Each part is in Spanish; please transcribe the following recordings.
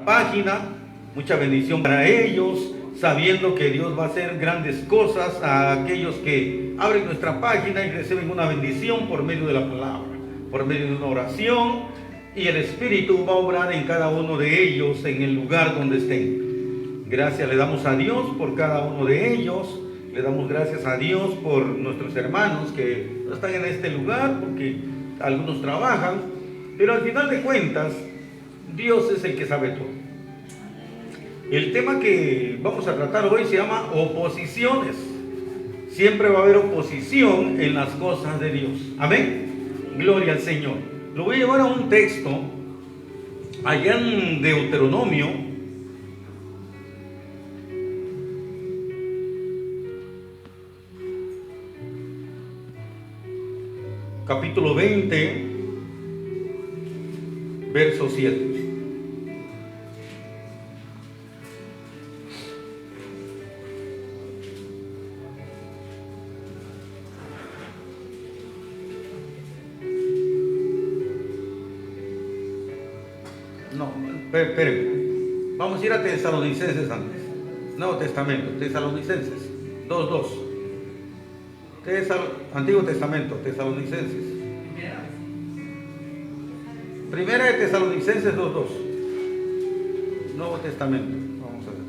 página, mucha bendición para ellos, sabiendo que Dios va a hacer grandes cosas a aquellos que abren nuestra página y reciben una bendición por medio de la palabra, por medio de una oración, y el Espíritu va a obrar en cada uno de ellos en el lugar donde estén. Gracias le damos a Dios por cada uno de ellos. Le damos gracias a Dios por nuestros hermanos que no están en este lugar porque algunos trabajan, pero al final de cuentas Dios es el que sabe todo. El tema que vamos a tratar hoy se llama oposiciones. Siempre va a haber oposición en las cosas de Dios. Amén. Gloria al Señor. Lo voy a llevar a un texto allá en Deuteronomio, capítulo 20, verso 7. No, esperen. Vamos a ir a Tesalonicenses antes. Nuevo Testamento, Tesalonicenses 2:2. Antiguo Testamento, Tesalonicenses. Primera de Tesalonicenses 2:2. Nuevo Testamento. Vamos a ver.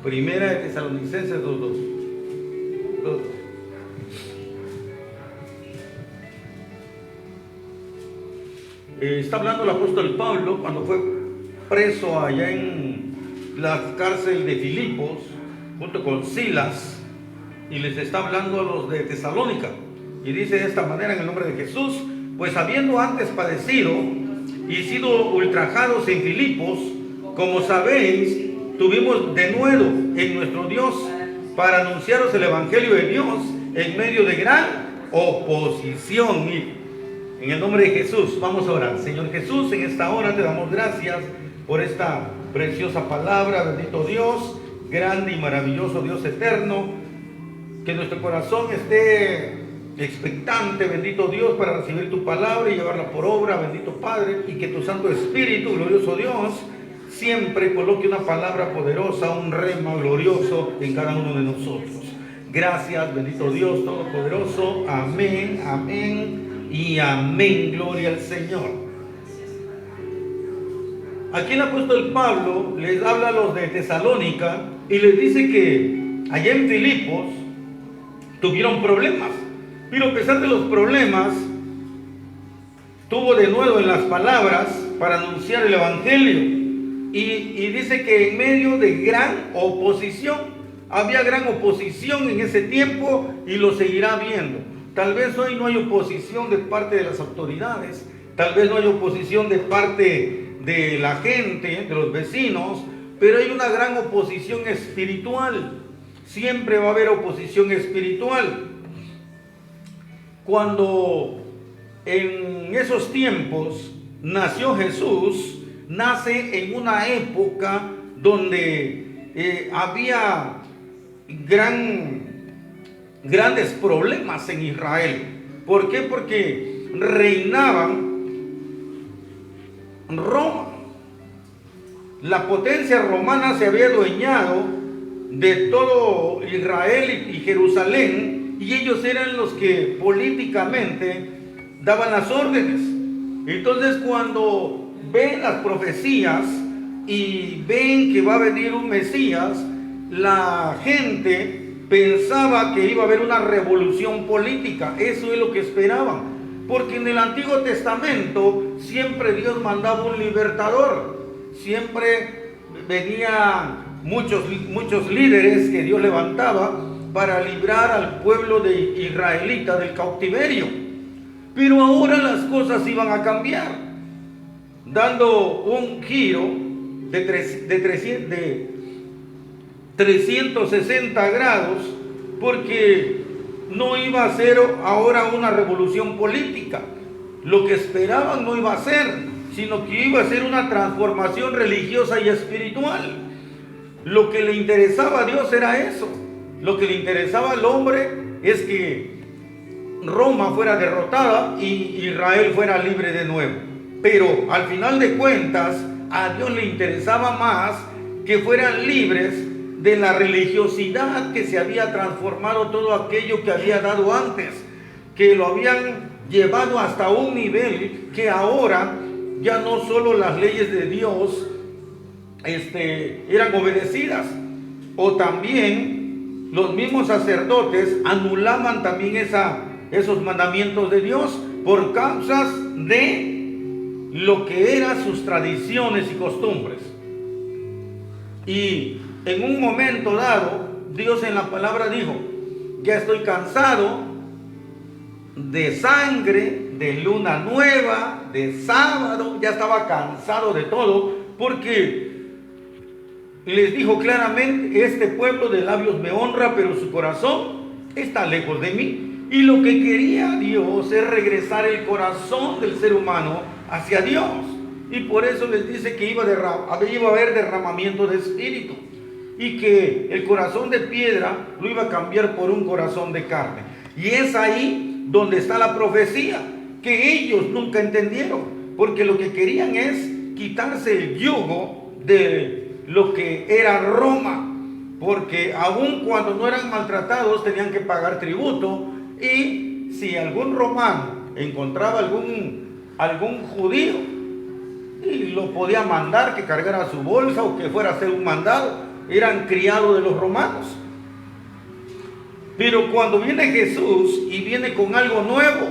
Primera de Tesalonicenses 2:2. Está hablando el apóstol Pablo cuando fue preso allá en la cárcel de Filipos junto con Silas, y les está hablando a los de Tesalónica, y dice de esta manera: en el nombre de Jesús, pues habiendo antes padecido y sido ultrajados en Filipos, como sabéis, tuvimos denuedo en nuestro Dios para anunciaros el evangelio de Dios en medio de gran oposición. Y en el nombre de Jesús vamos a orar. Señor Jesús, en esta hora te damos gracias por esta preciosa palabra. Bendito Dios, grande y maravilloso Dios eterno, que nuestro corazón esté expectante, bendito Dios, para recibir tu palabra y llevarla por obra, bendito Padre, y que tu Santo Espíritu, glorioso Dios, siempre coloque una palabra poderosa, un rema glorioso en cada uno de nosotros. Gracias, bendito Dios Todopoderoso. Amén, amén y amén. Gloria al Señor. Aquí el apóstol Pablo les habla a los de Tesalónica y les dice que allá en Filipos tuvieron problemas, pero a pesar de los problemas tuvo de nuevo en las palabras para anunciar el evangelio, y dice que en medio de gran oposición, había gran oposición en ese tiempo y lo seguirá viendo. Tal vez hoy no hay oposición de parte de las autoridades, tal vez no hay oposición de parte de la gente, de los vecinos, pero hay una gran oposición espiritual. Siempre va a haber oposición espiritual. Cuando en esos tiempos nació Jesús, nace en una época donde había grandes problemas en Israel. ¿Por qué? Porque reinaban Roma. La potencia romana se había adueñado de todo Israel y Jerusalén, y ellos eran los que políticamente daban las órdenes. Entonces, cuando ven las profecías y ven que va a venir un Mesías, la gente pensaba que iba a haber una revolución política. Eso es lo que esperaban, porque en el Antiguo Testamento siempre Dios mandaba un libertador, siempre venían muchos líderes que Dios levantaba para librar al pueblo de israelita del cautiverio. Pero ahora las cosas iban a cambiar, dando un giro de 360 grados, porque no iba a ser ahora una revolución política. Lo que esperaban no iba a ser, sino que iba a ser una transformación religiosa y espiritual. Lo que le interesaba a Dios era eso. Lo que le interesaba al hombre es que Roma fuera derrotada y Israel fuera libre de nuevo. Pero al final de cuentas, a Dios le interesaba más que fueran libres de la religiosidad que se había transformado todo aquello que había dado antes, que lo habían llevado hasta un nivel que ahora ya no solo las leyes de Dios eran obedecidas, o también los mismos sacerdotes anulaban también esos mandamientos de Dios por causas de lo que eran sus tradiciones y costumbres. Y en un momento dado, Dios en la palabra dijo: ya estoy cansado de sangre, de luna nueva, de sábado. Ya estaba cansado de todo, porque les dijo claramente: este pueblo de labios me honra, pero su corazón está lejos de mí. Y lo que quería Dios es regresar el corazón del ser humano hacia Dios. Y por eso les dice que iba a haber derramamiento de espíritu, y que el corazón de piedra lo iba a cambiar por un corazón de carne. Y es ahí donde está la profecía, que ellos nunca entendieron, porque lo que querían es quitarse el yugo de lo que era Roma, porque aun cuando no eran maltratados tenían que pagar tributo, y si algún romano encontraba algún judío y lo podía mandar que cargara su bolsa o que fuera a hacer un mandado, eran criados de los romanos. Pero cuando viene Jesús y viene con algo nuevo,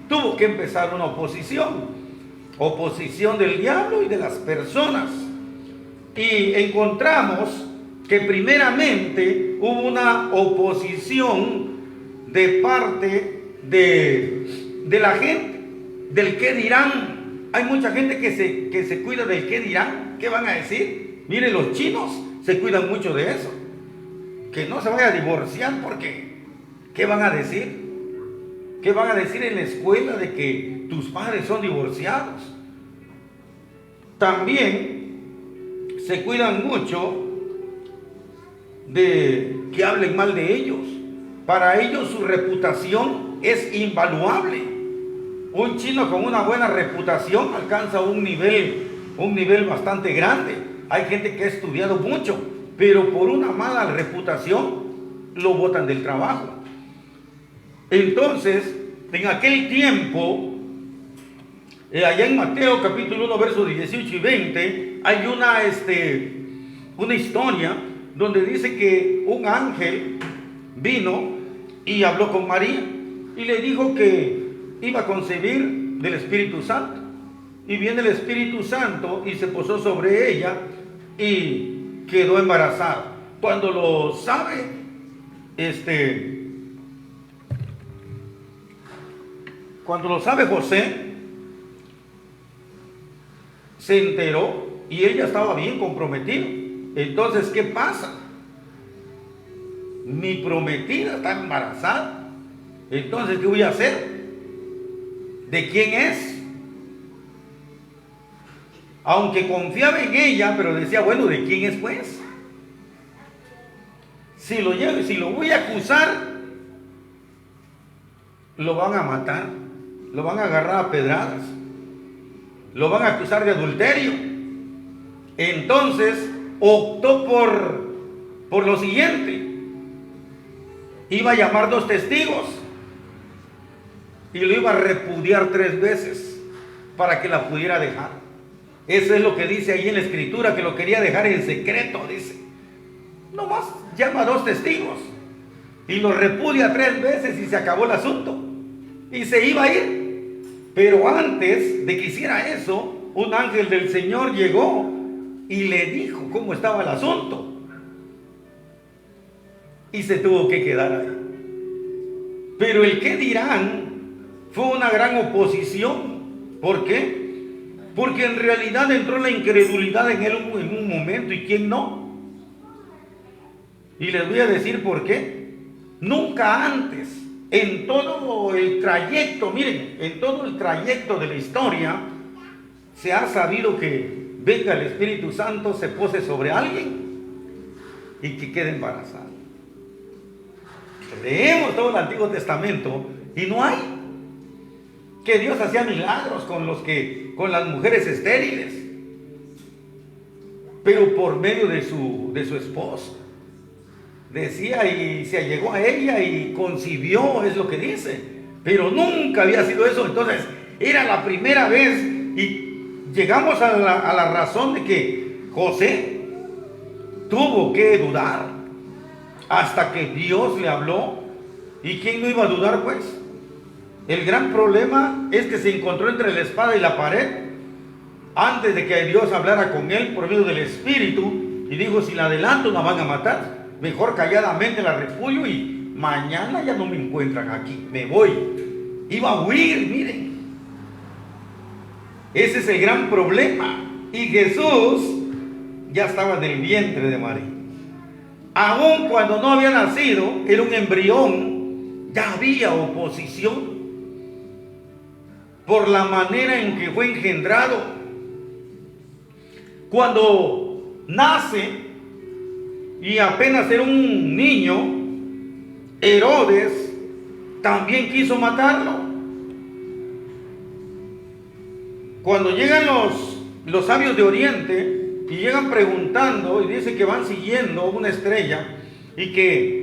tuvo que empezar una oposición del diablo y de las personas. Y encontramos que primeramente hubo una oposición de parte de la gente, del qué dirán. Hay mucha gente que se cuida del qué dirán, qué van a decir. Miren, los chinos se cuidan mucho de eso, que no se vaya a divorciar, porque ¿qué van a decir? ¿Qué van a decir en la escuela de que tus padres son divorciados? También se cuidan mucho de que hablen mal de ellos. Para ellos su reputación es invaluable. Un chino con una buena reputación alcanza un nivel bastante grande. Hay gente que ha estudiado mucho, pero por una mala reputación lo botan del trabajo. Entonces, en aquel tiempo, allá en Mateo capítulo 1, versos 18 y 20, hay una historia donde dice que un ángel vino y habló con María y le dijo que iba a concebir del Espíritu Santo. Y viene el Espíritu Santo y se posó sobre ella y quedó embarazada. Cuando lo sabe, José, se enteró y ella estaba bien comprometida. Entonces, ¿qué pasa? Mi prometida está embarazada. Entonces, ¿qué voy a hacer? ¿De quién es? Aunque confiaba en ella, pero decía: bueno, ¿de quién es pues? Si lo voy a acusar, lo van a matar, lo van a agarrar a pedradas, lo van a acusar de adulterio. Entonces optó por lo siguiente: iba a llamar 2 testigos y lo iba a repudiar 3 veces para que la pudiera dejar. Eso es lo que dice ahí en la escritura, que lo quería dejar en secreto, dice. Nomás llama a 2 testigos y lo repudia 3 veces y se acabó el asunto. Y se iba a ir. Pero antes de que hiciera eso, un ángel del Señor llegó y le dijo cómo estaba el asunto. Y se tuvo que quedar ahí. Pero el qué dirán fue una gran oposición. ¿Por qué? Porque en realidad entró la incredulidad en él en un momento. ¿Y quién no? Y les voy a decir por qué. Nunca antes, en todo el trayecto, miren, en todo el trayecto de la historia, se ha sabido que venga el Espíritu Santo, se pose sobre alguien y que quede embarazada. Leemos todo el Antiguo Testamento y no hay. que Dios hacía milagros con las mujeres estériles, pero por medio de su esposa. Decía, y se allegó a ella y concibió, es lo que dice, pero nunca había sido eso. Entonces era la primera vez, y llegamos a la razón de que José tuvo que dudar hasta que Dios le habló. ¿Y quién no iba a dudar, pues? El gran problema es que se encontró entre la espada y la pared antes de que Dios hablara con él por medio del Espíritu, y dijo: si la adelanto la van a matar, mejor calladamente la repullo y mañana ya no me encuentran aquí, me voy. Iba a huir, miren. Ese es el gran problema. Y Jesús ya estaba en el vientre de María. Aun cuando no había nacido, era un embrión, ya había oposición por la manera en que fue engendrado. Cuando nace y apenas era un niño, Herodes también quiso matarlo. Cuando llegan los sabios de Oriente y llegan preguntando, y dice que van siguiendo una estrella y que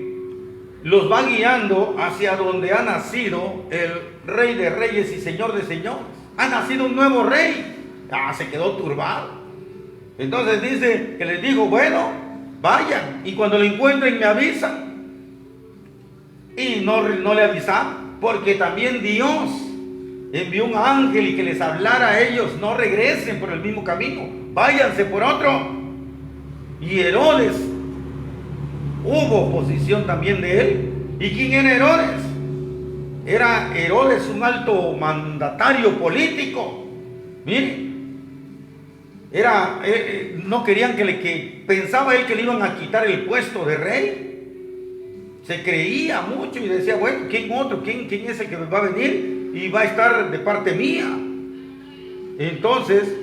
los va guiando hacia donde ha nacido el Rey de Reyes y Señor de Señores. Ha nacido un nuevo rey. Se quedó turbado. Entonces dice que les dijo: bueno, vayan, y cuando lo encuentren me avisan. Y no le avisaron, porque también Dios envió un ángel y que les hablara a ellos: no regresen por el mismo camino, váyanse por otro. Y Herodes, hubo oposición también de él. ¿Y quién era Herodes? Era Herodes un alto mandatario político. Miren, no querían que pensaba él que le iban a quitar el puesto de rey. Se creía mucho y decía: bueno, ¿quién otro? ¿Quién es el que va a venir y va a estar de parte mía? Entonces,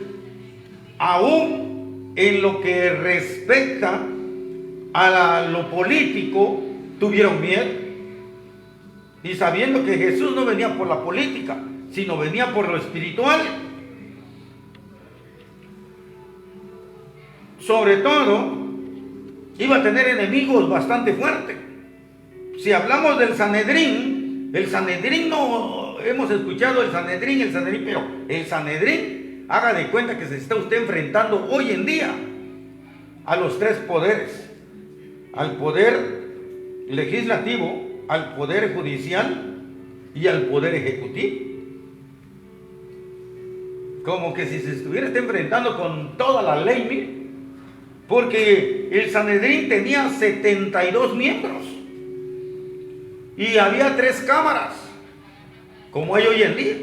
aún en lo que respecta a lo político, tuvieron miedo. Y sabiendo que Jesús no venía por la política, sino venía por lo espiritual. Sobre todo, iba a tener enemigos bastante fuertes. Si hablamos del Sanedrín, no hemos escuchado el Sanedrín, pero el Sanedrín, haga de cuenta que se está usted enfrentando hoy en día a los tres poderes: al poder legislativo, al poder judicial y al poder ejecutivo. Como que si se estuviera enfrentando con toda la ley, mire, porque el Sanedrín tenía 72 miembros y había 3 cámaras, como hay hoy en día.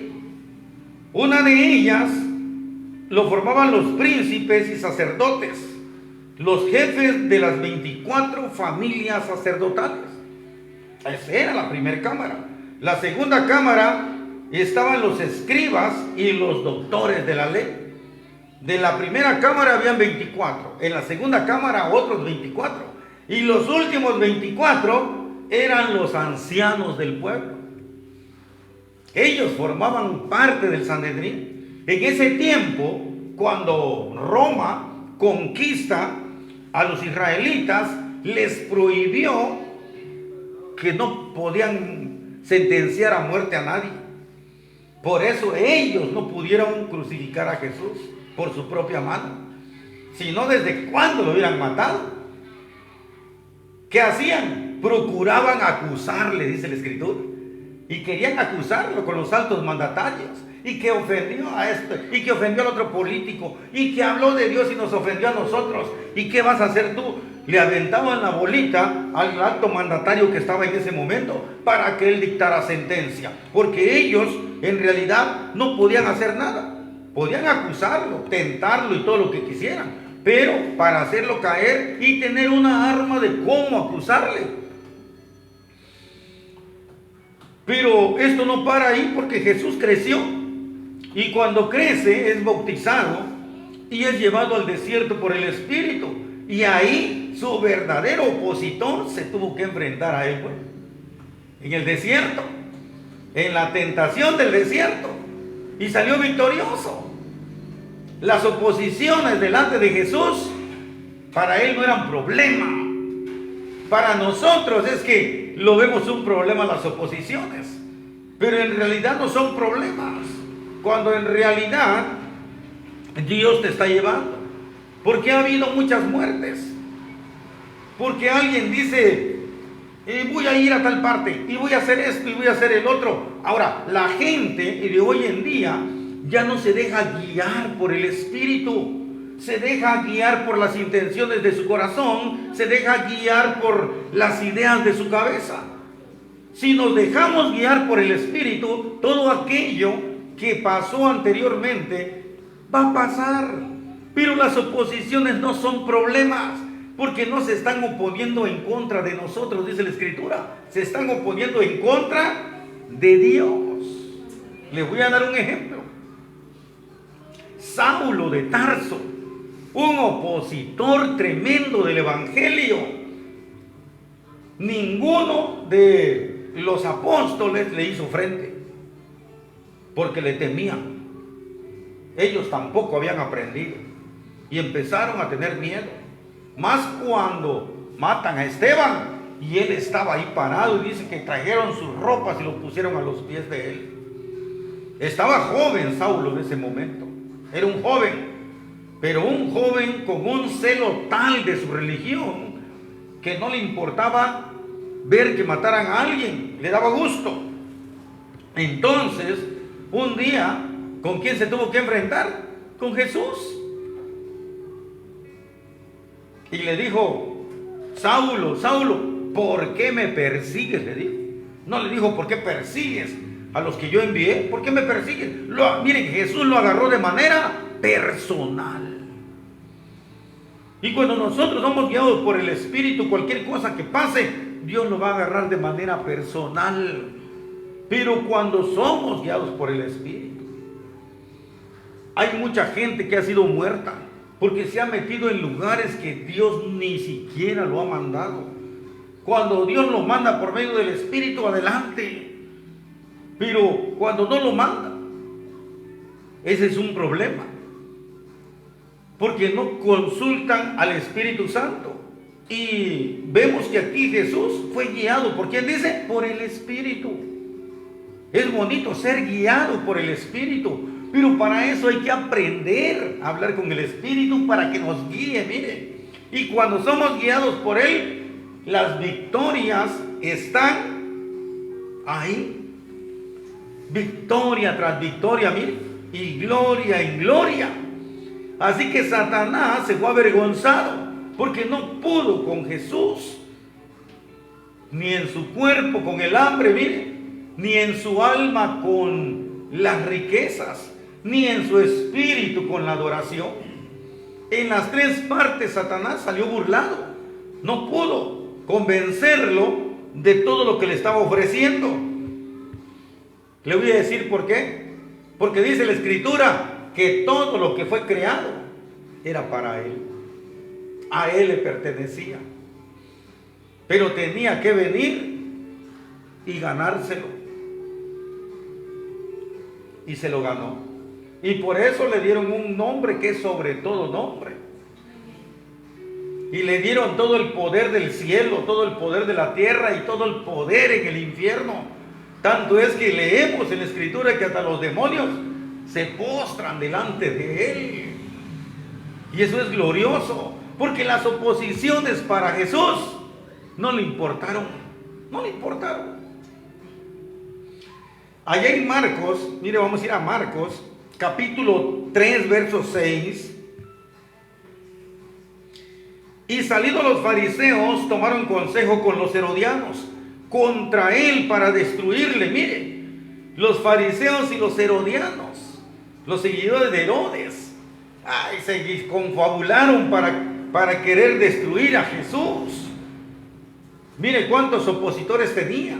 Una de ellas lo formaban los príncipes y sacerdotes, los jefes de las 24 familias sacerdotales. Esa era la primera cámara. La segunda cámara estaban los escribas y los doctores de la ley. De la primera cámara habían 24, en la segunda cámara otros 24, y los últimos 24 eran los ancianos del pueblo. Ellos formaban parte del Sanedrín. En ese tiempo, cuando Roma conquista a los israelitas, les prohibió que no podían sentenciar a muerte a nadie. Por eso ellos no pudieron crucificar a Jesús por su propia mano, sino desde cuándo lo hubieran matado. ¿Qué hacían? Procuraban acusarle, dice la Escritura, y querían acusarlo con los altos mandatarios, y que ofendió a este, y que ofendió al otro político, y que habló de Dios y nos ofendió a nosotros. ¿Y qué vas a hacer tú? Le aventaban la bolita al alto mandatario que estaba en ese momento para que él dictara sentencia, porque ellos en realidad no podían hacer nada. Podían acusarlo, tentarlo y todo lo que quisieran, pero para hacerlo caer y tener una arma de cómo acusarle. Pero esto no para ahí, porque Jesús creció, y cuando crece es bautizado y es llevado al desierto por el Espíritu, y ahí su verdadero opositor se tuvo que enfrentar a él, pues, en el desierto, en la tentación del desierto. y salió victorioso. Las oposiciones delante de Jesús para él no eran problema. Para nosotros es que lo vemos un problema las oposiciones, pero en realidad no son problemas, cuando en realidad Dios te está llevando. Porque ha habido muchas muertes, porque alguien dice, voy a ir a tal parte, y voy a hacer esto, y voy a hacer el otro. Ahora, la gente de hoy en día ya no se deja guiar por el Espíritu, se deja guiar por las intenciones de su corazón, se deja guiar por las ideas de su cabeza. Si nos dejamos guiar por el Espíritu, todo aquello que pasó anteriormente va a pasar. Pero las oposiciones no son problemas, porque no se están oponiendo en contra de nosotros, dice la Escritura. Se están oponiendo en contra de Dios. Les voy a dar un ejemplo. Saulo de Tarso, un opositor tremendo del Evangelio. Ninguno de los apóstoles le hizo frente, porque le temían. Ellos tampoco habían aprendido y empezaron a tener miedo. Más cuando matan a Esteban y él estaba ahí parado, y dice que trajeron sus ropas y lo pusieron a los pies de él. Estaba joven Saulo en ese momento. Era un joven, pero un joven con un celo tal de su religión que no le importaba ver que mataran a alguien, le daba gusto. Entonces, un día, ¿con quién se tuvo que enfrentar? Con Jesús. Y le dijo, Saulo, Saulo, ¿por qué me persigues? Le dijo. No le dijo, ¿por qué persigues a los que yo envié? ¿Por qué me persigues? Miren, Jesús lo agarró de manera personal. Y cuando nosotros somos guiados por el Espíritu, cualquier cosa que pase, Dios lo va a agarrar de manera personal. Pero cuando somos guiados por el Espíritu, hay mucha gente que ha sido muerta porque se ha metido en lugares que Dios ni siquiera lo ha mandado. Cuando Dios lo manda por medio del Espíritu, adelante. Pero cuando no lo manda, ese es un problema, porque no consultan al Espíritu Santo. Y vemos que aquí Jesús fue guiado, ¿por quién dice? Por el Espíritu. Es bonito ser guiado por el Espíritu, pero para eso hay que aprender a hablar con el Espíritu para que nos guíe, mire. Y cuando somos guiados por Él, las victorias están ahí. Victoria tras victoria, mire, y gloria en gloria. Así que Satanás se fue avergonzado porque no pudo con Jesús, ni en su cuerpo con el hambre, mire, ni en su alma con las riquezas, ni en su espíritu con la adoración. En las tres partes Satanás salió burlado. No pudo convencerlo de todo lo que le estaba ofreciendo. Le voy a decir por qué. Porque dice la Escritura que todo lo que fue creado era para él. A él le pertenecía. Pero tenía que venir y ganárselo. Y se lo ganó. Y por eso le dieron un nombre que es sobre todo nombre. Y le dieron todo el poder del cielo, todo el poder de la tierra y todo el poder en el infierno. Tanto es que leemos en la Escritura que hasta los demonios se postran delante de Él. Y eso es glorioso, porque las oposiciones para Jesús no le importaron. No le importaron. Allá en Marcos, mire, vamos a ir a Marcos, capítulo 3, verso 6. Y salidos los fariseos, tomaron consejo con los herodianos contra él para destruirle. Mire, los fariseos y los herodianos, los seguidores de Herodes, se confabularon para querer destruir a Jesús. Mire cuántos opositores tenía.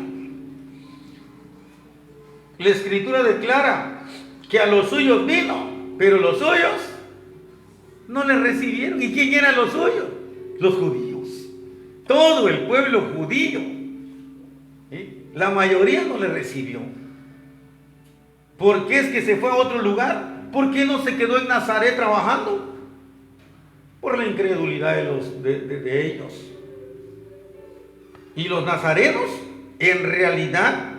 La Escritura declara que a los suyos vino, pero los suyos no le recibieron. ¿Y quién eran los suyos? Los judíos. Todo el pueblo judío. La mayoría no le recibió. ¿Por qué es que se fue a otro lugar? ¿Por qué no se quedó en Nazaret trabajando? Por la incredulidad de ellos. Y los nazarenos, en realidad,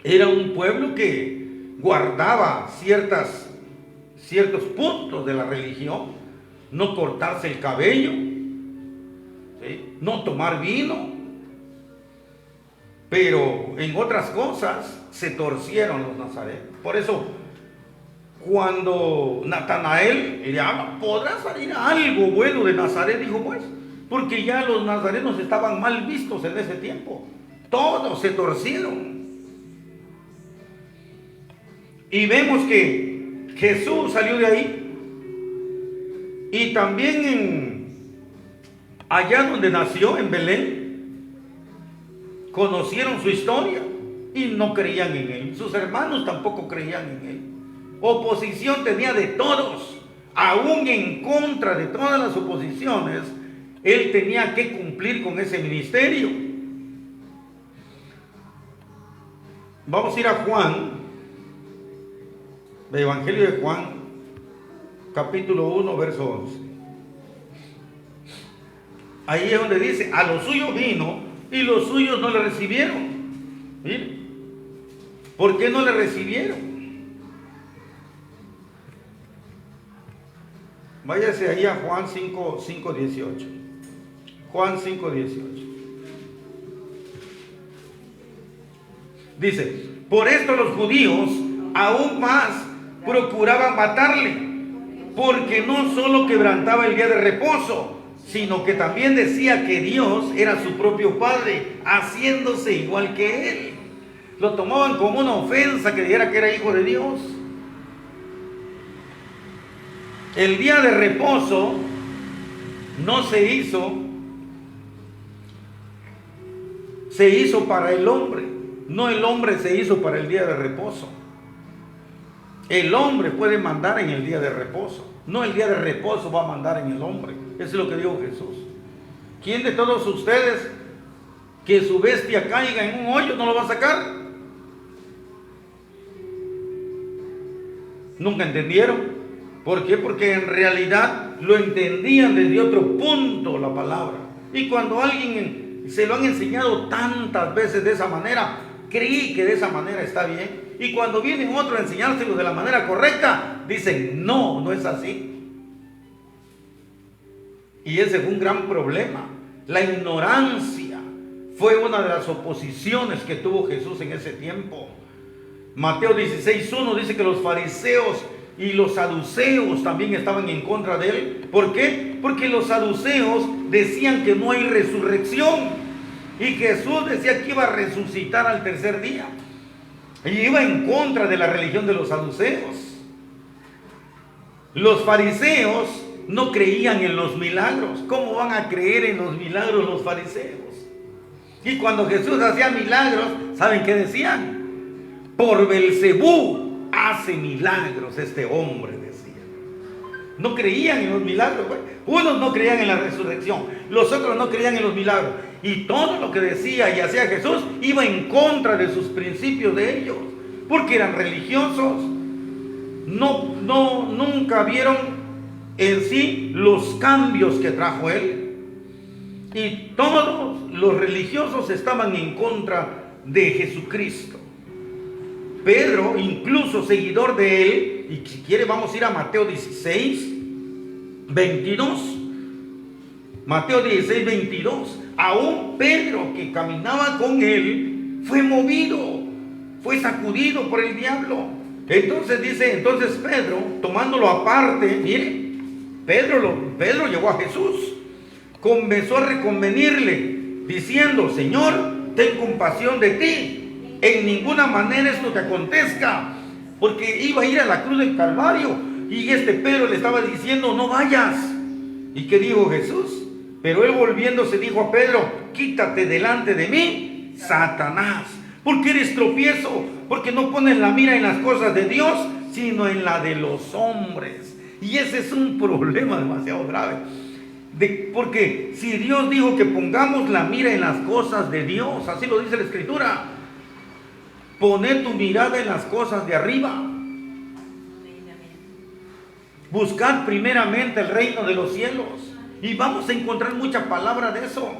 era un pueblo que guardaba ciertos puntos de la religión. No cortarse el cabello, ¿sí? No tomar vino. Pero en otras cosas se torcieron los nazarenos. Por eso, cuando Natanael le habla, ¿podrá salir algo bueno de Nazaret? Dijo, pues, porque ya los nazarenos estaban mal vistos en ese tiempo. Todos se torcieron. Y vemos que Jesús salió de ahí. Y también allá donde nació, en Belén, conocieron su historia y no creían en él. Sus hermanos tampoco creían en él. Oposición tenía de todos. Aún en contra de todas las oposiciones, él tenía que cumplir con ese ministerio. Vamos a ir a Juan, el Evangelio de Juan, capítulo 1, verso 11. Ahí es donde dice, a los suyos vino y los suyos no le recibieron. Mire, ¿por qué no le recibieron? Váyase ahí a Juan 5:18. Juan 5:18. Dice, por esto los judíos aún más procuraban matarle, porque no solo quebrantaba el día de reposo, sino que también decía que Dios era su propio Padre, haciéndose igual que Él. Lo tomaban como una ofensa que dijera que era hijo de Dios. El día de reposo no se hizo para el hombre, no el hombre se hizo para el día de reposo. El hombre puede mandar en el día de reposo, no el día de reposo va a mandar en el hombre. Eso es lo que dijo Jesús. ¿Quién de todos ustedes que su bestia caiga en un hoyo no lo va a sacar? ¿Nunca entendieron? ¿Por qué? Porque en realidad lo entendían desde otro punto la palabra. Y cuando alguien se lo han enseñado tantas veces de esa manera, creí que de esa manera está bien. Y cuando viene otro a enseñárselo de la manera correcta, dicen, no, no es así. Y ese fue un gran problema. La ignorancia fue una de las oposiciones que tuvo Jesús en ese tiempo. Mateo 16:1 dice que los fariseos y los saduceos también estaban en contra de él. ¿Por qué? Porque los saduceos decían que no hay resurrección. Y Jesús decía que iba a resucitar al tercer día. Y iba en contra de la religión de los saduceos. Los fariseos no creían en los milagros. ¿Cómo van a creer en los milagros los fariseos? Y cuando Jesús hacía milagros, ¿saben qué decían? Por Belcebú hace milagros este hombre, decían. No creían en los milagros. Unos no creían en la resurrección, los otros no creían en los milagros. Y todo lo que decía y hacía Jesús iba en contra de sus principios de ellos, porque eran religiosos. Nunca vieron en sí los cambios que trajo él. Y todos los religiosos estaban en contra de Jesucristo. Pedro, incluso seguidor de él, y si quiere vamos a ir a Mateo 16:22. Mateo 16:22. Aún Pedro, que caminaba con él, fue movido, fue sacudido por el diablo. Entonces dice, Pedro, tomándolo aparte, mire, Pedro llegó a Jesús, comenzó a reconvenirle, diciendo, Señor, ten compasión de ti, en ninguna manera esto te acontezca, porque iba a ir a la cruz del Calvario, y Pedro le estaba diciendo, no vayas. ¿Y qué dijo Jesús? Pero él volviéndose dijo a Pedro, quítate delante de mí, Satanás, porque eres tropiezo, porque no pones la mira en las cosas de Dios, sino en la de los hombres. Y ese es un problema demasiado grave. Porque si Dios dijo que pongamos la mira en las cosas de Dios, así lo dice la Escritura, Poner tu mirada en las cosas de arriba. Buscar primeramente el reino de los cielos. Y vamos a encontrar mucha palabra de eso.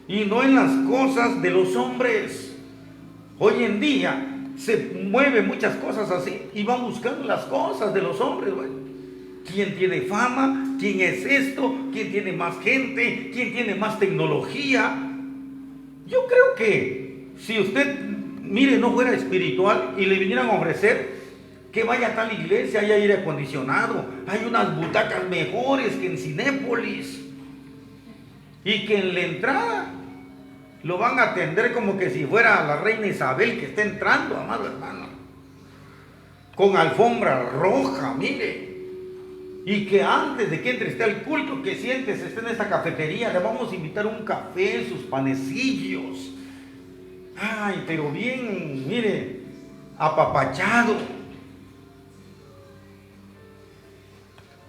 Y no en las cosas de los hombres. Hoy en día se mueven muchas cosas así. Y van buscando las cosas de los hombres. Bueno, ¿quién tiene fama? ¿Quién es esto? ¿Quién tiene más gente? ¿Quién tiene más tecnología? Yo creo que si usted, mire, no fuera espiritual y le vinieran a ofrecer que vaya a tal iglesia, hay aire acondicionado, hay unas butacas mejores que en Cinépolis, y que en la entrada lo van a atender como que si fuera la reina Isabel que está entrando, amado hermano, con alfombra roja, mire, y que antes de que entre esté al culto, que siéntese, esté en esta cafetería, le vamos a invitar un café, sus panecillos, ay, pero bien, mire, apapachado.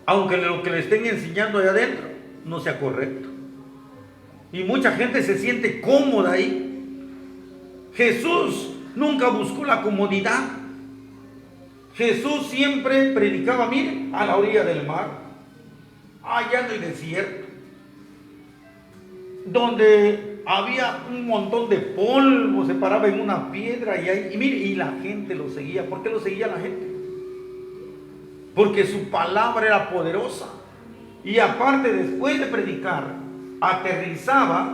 Aunque lo que le estén enseñando allá adentro no sea correcto. Y mucha gente se siente cómoda ahí. Jesús nunca buscó la comodidad. Jesús siempre predicaba, miren, a la orilla del mar, allá en el desierto, donde había un montón de polvo, se paraba en una piedra y mire, y la gente lo seguía. ¿Por qué lo seguía la gente? Porque su palabra era poderosa. Y aparte, después de predicar, aterrizaba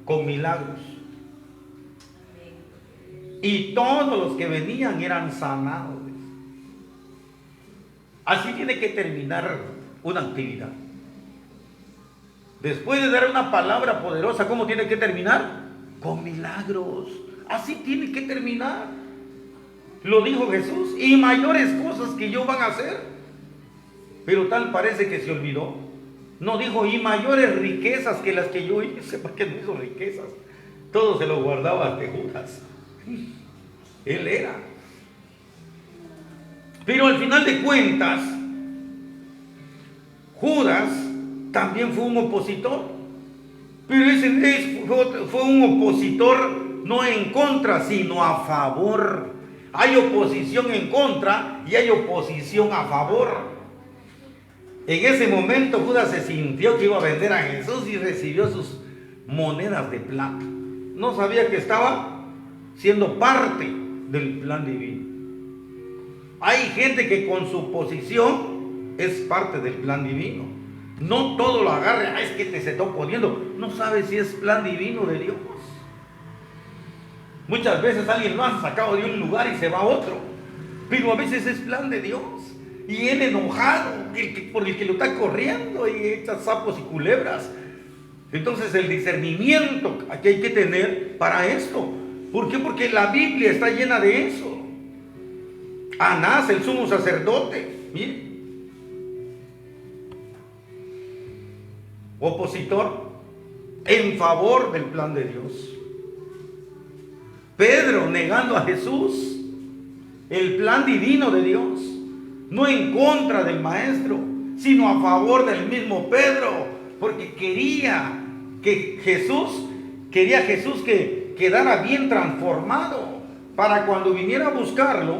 con milagros. Y todos los que venían eran sanados. Así tiene que terminar una actividad. Después de dar una palabra poderosa, ¿cómo tiene que terminar? Con milagros. Así tiene que terminar. Lo dijo Jesús, y mayores cosas que yo van a hacer. Pero tal parece que se olvidó. No dijo, y mayores riquezas que las que yo hice, porque no hizo riquezas. Todo se lo guardaba ante Judas. Él era. Pero al final de cuentas, Judas también fue un opositor. Pero ese fue un opositor no en contra, sino a favor. Hay oposición en contra y hay oposición a favor. En ese momento Judas se sintió que iba a vender a Jesús y recibió sus monedas de plata. No sabía que estaba siendo parte del plan divino. Hay gente que con su posición es parte del plan divino. No todo lo agarre, es que te se está oponiendo. No sabe si es plan divino de Dios. Muchas veces alguien lo ha sacado de un lugar y se va a otro. Pero a veces es plan de Dios. Y él enojado por el que lo está corriendo y echa sapos y culebras. Entonces el discernimiento que hay que tener para esto. ¿Por qué? Porque la Biblia está llena de eso. Anás, el sumo sacerdote, mire, opositor en favor del plan de Dios. Pedro negando a Jesús, el plan divino de Dios, no en contra del maestro, sino a favor del mismo Pedro, porque quería Jesús que quedara bien transformado, para cuando viniera a buscarlo,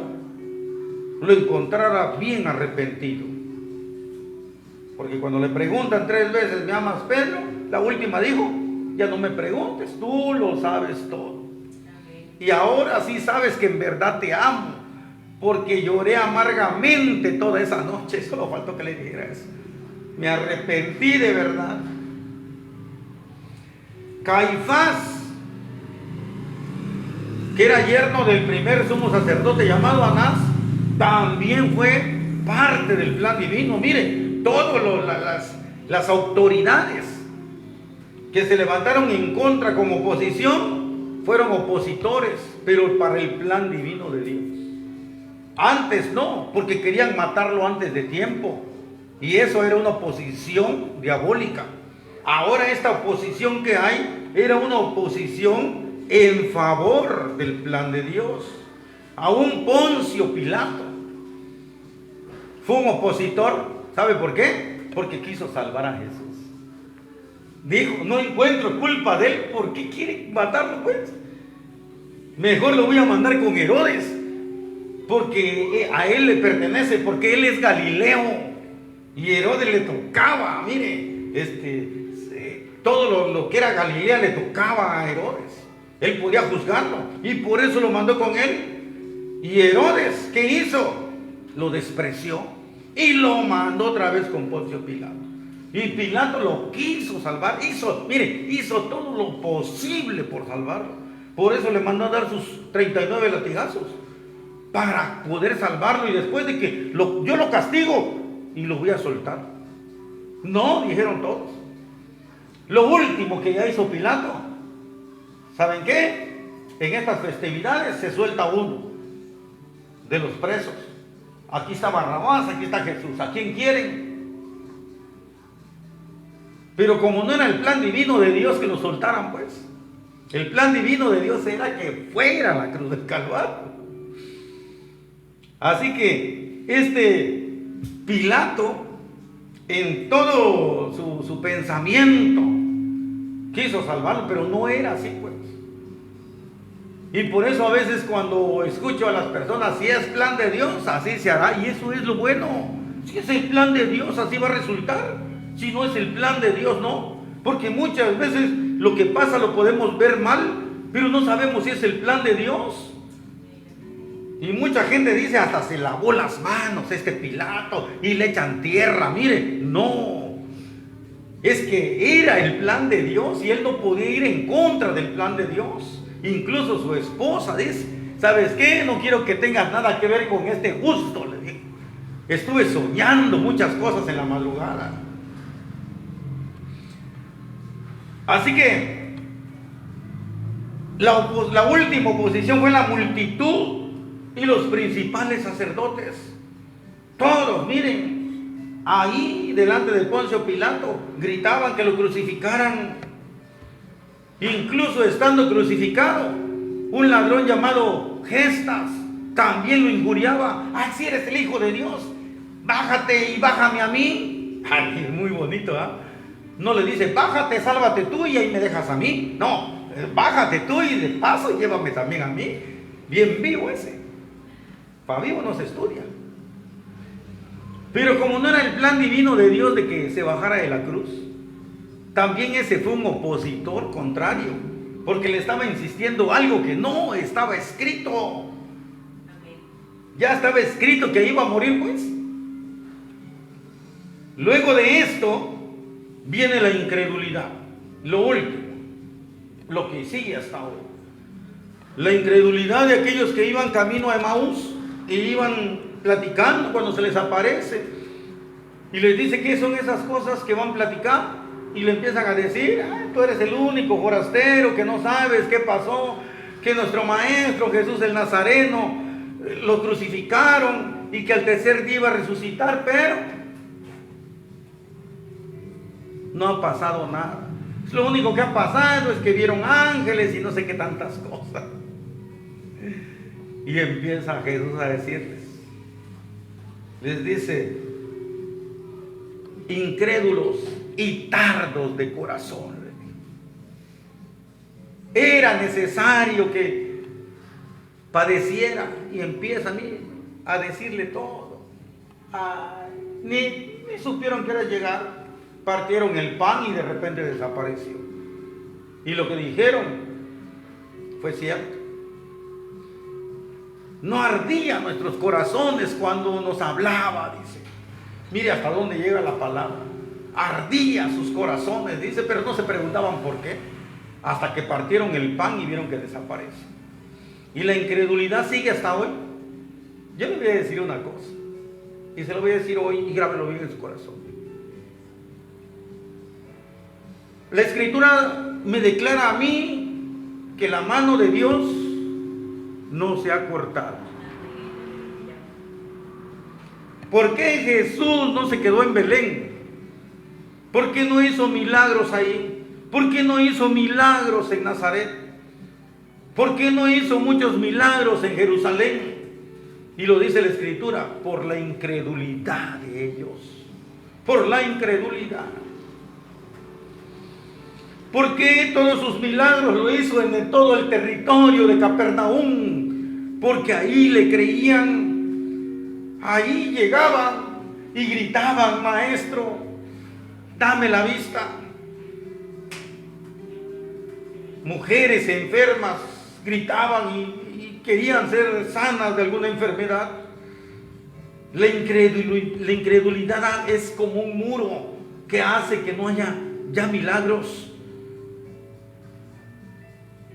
lo encontrara bien arrepentido. Porque cuando le preguntan 3 veces, ¿me amas, Pedro? La última dijo, ya no me preguntes, tú lo sabes todo. Y ahora sí sabes que en verdad te amo, porque lloré amargamente toda esa noche. Solo faltó que le dijera eso. Me arrepentí de verdad. Caifás, que era yerno del primer sumo sacerdote llamado Anás, también fue parte del plan divino. Mire, todas las autoridades que se levantaron en contra como oposición fueron opositores, pero para el plan divino de Dios. Antes no, porque querían matarlo antes de tiempo, y eso era una oposición diabólica. Ahora esta oposición que hay era una oposición en favor del plan de Dios. Aún Poncio Pilato fue un opositor. ¿Sabe por qué? Porque quiso salvar a Jesús. Dijo, no encuentro culpa de él, ¿por qué quiere matarlo pues? Mejor lo voy a mandar con Herodes, porque a él le pertenece, porque él es Galileo. Y Herodes le tocaba, mire, todo lo que era Galilea le tocaba a Herodes. Él podía juzgarlo y por eso lo mandó con él. Y Herodes, ¿qué hizo? Lo despreció y lo mandó otra vez con Poncio Pilato. Y Pilato lo quiso salvar, hizo todo lo posible por salvarlo. Por eso le mandó a dar sus 39 latigazos, para poder salvarlo. Y después de que yo lo castigo y lo voy a soltar. No, dijeron todos. Lo último que ya hizo Pilato, ¿saben qué? En estas festividades se suelta uno de los presos. Aquí está Barrabás, aquí está Jesús. ¿A quién quieren? Pero como no era el plan divino de Dios que lo soltaran, pues. El plan divino de Dios era que fuera a la cruz del Calvario. Así que Pilato, en todo su pensamiento, quiso salvarlo, pero no era así, pues. Y por eso a veces cuando escucho a las personas, si es plan de Dios, así se hará, y eso es lo bueno. Si es el plan de Dios, así va a resultar. Si no es el plan de Dios, no. Porque muchas veces lo que pasa lo podemos ver mal, pero no sabemos si es el plan de Dios. Y mucha gente dice, hasta se lavó las manos Pilato y le echan tierra. Mire, no. Es que era el plan de Dios y él no podía ir en contra del plan de Dios. Incluso su esposa dice, ¿sabes qué? No quiero que tengas nada que ver con este justo, le dijo. Estuve soñando muchas cosas en la madrugada. Así que la última oposición fue la multitud y los principales sacerdotes. Todos, miren, ahí delante de Poncio Pilato gritaban que lo crucificaran. Incluso estando crucificado, un ladrón llamado Gestas también lo injuriaba. Ah, si eres el Hijo de Dios, bájate y bájame a mí. Ay, es muy bonito, ¿ah? No le dice, bájate, sálvate tú y ahí me dejas a mí. No, bájate tú y de paso llévame también a mí. Bien vivo ese. Para vivo no se estudia. Pero como no era el plan divino de Dios de que se bajara de la cruz, también ese fue un opositor contrario, porque le estaba insistiendo algo que no estaba escrito. Ya estaba escrito que iba a morir, pues. Luego de esto viene la incredulidad, lo último, lo que sigue hasta ahora. La incredulidad de aquellos que iban camino a Emaús y iban platicando cuando se les aparece y les dice qué son esas cosas que van platicando. Y le empiezan a decir, tú eres el único forastero que no sabes qué pasó, que nuestro maestro Jesús el Nazareno lo crucificaron y que al tercer día iba a resucitar, pero no ha pasado nada. Lo único que ha pasado es que vieron ángeles y no sé qué tantas cosas. Y empieza Jesús a decirles, les dice, incrédulos y tardos de corazón. Era necesario que padeciera. Y empieza a decirle todo. Ni supieron que era llegar. Partieron el pan y de repente desapareció. Y lo que dijeron fue cierto. No ardían nuestros corazones cuando nos hablaba, dice. Mire hasta dónde llega la palabra. Ardían sus corazones, dice, pero no se preguntaban por qué, hasta que partieron el pan y vieron que desaparece. Y la incredulidad sigue hasta hoy. Yo le voy a decir una cosa, y se lo voy a decir hoy, y grábelo bien en su corazón. La Escritura me declara a mí que la mano de Dios no se ha cortado. ¿Por qué Jesús no se quedó en Belén? ¿Por qué no hizo milagros ahí? ¿Por qué no hizo milagros en Nazaret? ¿Por qué no hizo muchos milagros en Jerusalén? Y lo dice la Escritura, por la incredulidad de ellos. Por la incredulidad. ¿Por qué todos sus milagros lo hizo en todo el territorio de Capernaum? Porque ahí le creían, ahí llegaban y gritaban: Maestro, dame la vista. Mujeres enfermas gritaban y querían ser sanas de alguna enfermedad. La incredulidad es como un muro que hace que no haya ya milagros.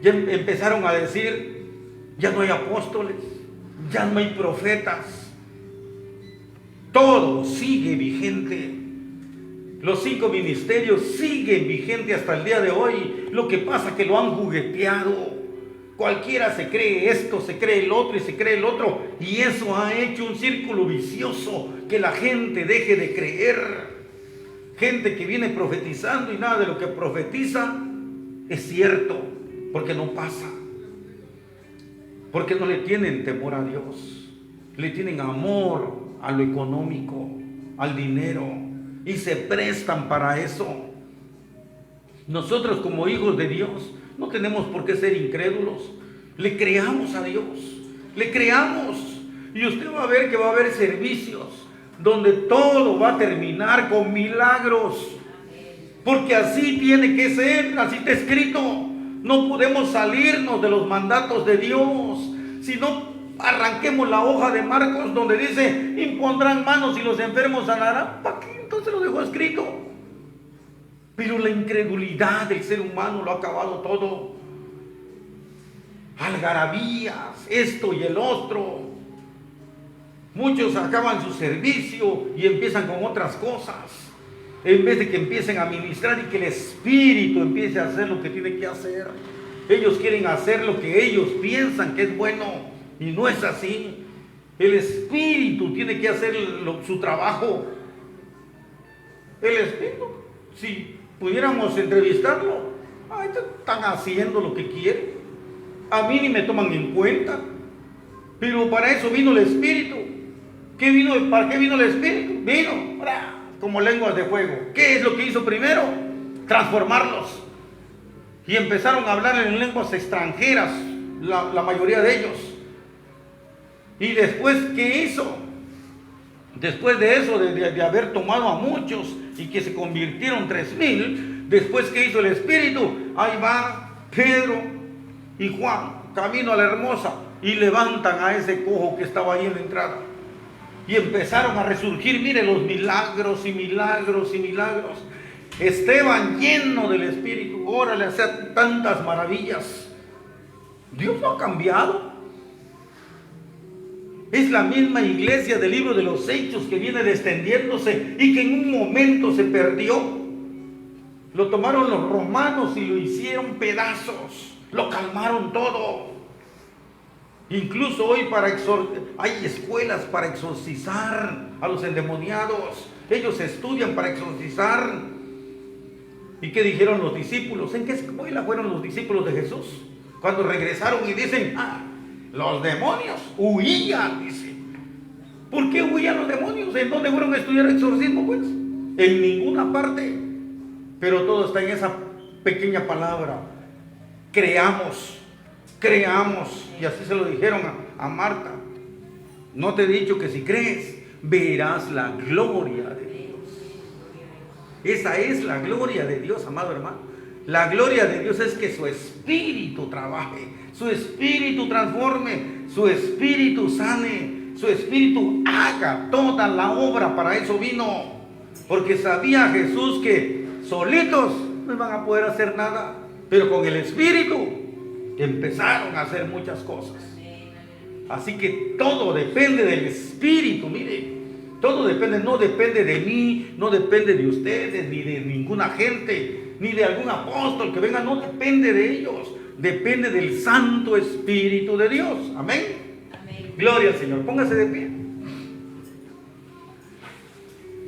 Ya empezaron a decir: ya no hay apóstoles, ya no hay profetas. Todo sigue vigente. Los 5 ministerios siguen vigentes hasta el día de hoy. Lo que pasa es que lo han jugueteado. Cualquiera se cree esto, se cree el otro y se cree el otro. Y eso ha hecho un círculo vicioso, que la gente deje de creer. Gente que viene profetizando y nada de lo que profetiza es cierto, porque no pasa. Porque no le tienen temor a Dios. Le tienen amor a lo económico, al dinero, y se prestan para eso. Nosotros, como hijos de Dios, no tenemos por qué ser incrédulos. Le creamos a Dios, le creamos, y usted va a ver que va a haber servicios donde todo va a terminar con milagros, porque así tiene que ser, así está escrito. No podemos salirnos de los mandatos de Dios. Si no, arranquemos la hoja de Marcos donde dice: impondrán manos y los enfermos sanarán. ¿Para qué entonces lo dejó escrito? Pero la incredulidad del ser humano lo ha acabado todo. Algarabías, esto y el otro. Muchos acaban su servicio y empiezan con otras cosas, en vez de que empiecen a ministrar y que el Espíritu empiece a hacer lo que tiene que hacer. Ellos quieren hacer lo que ellos piensan que es bueno, y no es así. El Espíritu tiene que hacer su trabajo. El Espíritu, si pudiéramos entrevistarlo, están haciendo lo que quieren. A mí ni me toman en cuenta. Pero para eso vino el Espíritu. ¿Para qué vino el Espíritu? Vino como lenguas de fuego. ¿Qué es lo que hizo primero? Transformarlos. Y empezaron a hablar en lenguas extranjeras, la mayoría de ellos. Y después, ¿qué hizo? Después de eso, de haber tomado a muchos y que se convirtieron 3,000, después, ¿qué hizo el Espíritu? Ahí va Pedro y Juan, camino a la Hermosa, y levantan a ese cojo que estaba ahí en la entrada. Y empezaron a resurgir, mire, los milagros y milagros y milagros. Esteban, lleno del Espíritu, órale, hacía tantas maravillas. Dios no ha cambiado. Es la misma iglesia del libro de los Hechos que viene descendiéndose y que en un momento se perdió. Lo tomaron los romanos y lo hicieron pedazos. Lo calmaron todo. Incluso hoy hay escuelas para exorcizar a los endemoniados. Ellos estudian para exorcizar. ¿Y qué dijeron los discípulos? ¿En qué escuela fueron los discípulos de Jesús? Cuando regresaron y dicen: los demonios huían, dice. ¿Por qué huían los demonios? ¿En dónde fueron a estudiar exorcismo? Pues en ninguna parte. Pero todo está en esa pequeña palabra: creamos. Y así se lo dijeron a Marta: no te he dicho que si crees verás la gloria de Dios. Esa es la gloria de Dios, amado hermano. La gloria de Dios es que su Espíritu trabaje, su Espíritu transforme, su Espíritu sane, su Espíritu haga toda la obra. Para eso vino, porque sabía Jesús que solitos no iban a poder hacer nada, pero con el Espíritu empezaron a hacer muchas cosas. Así que todo depende del Espíritu, mire. Todo depende, no depende de mí, no depende de ustedes, ni de ninguna gente, ni de algún apóstol que venga, no depende de ellos. Depende del Santo Espíritu de Dios. Amén. Amén. Gloria al Señor. Póngase de pie.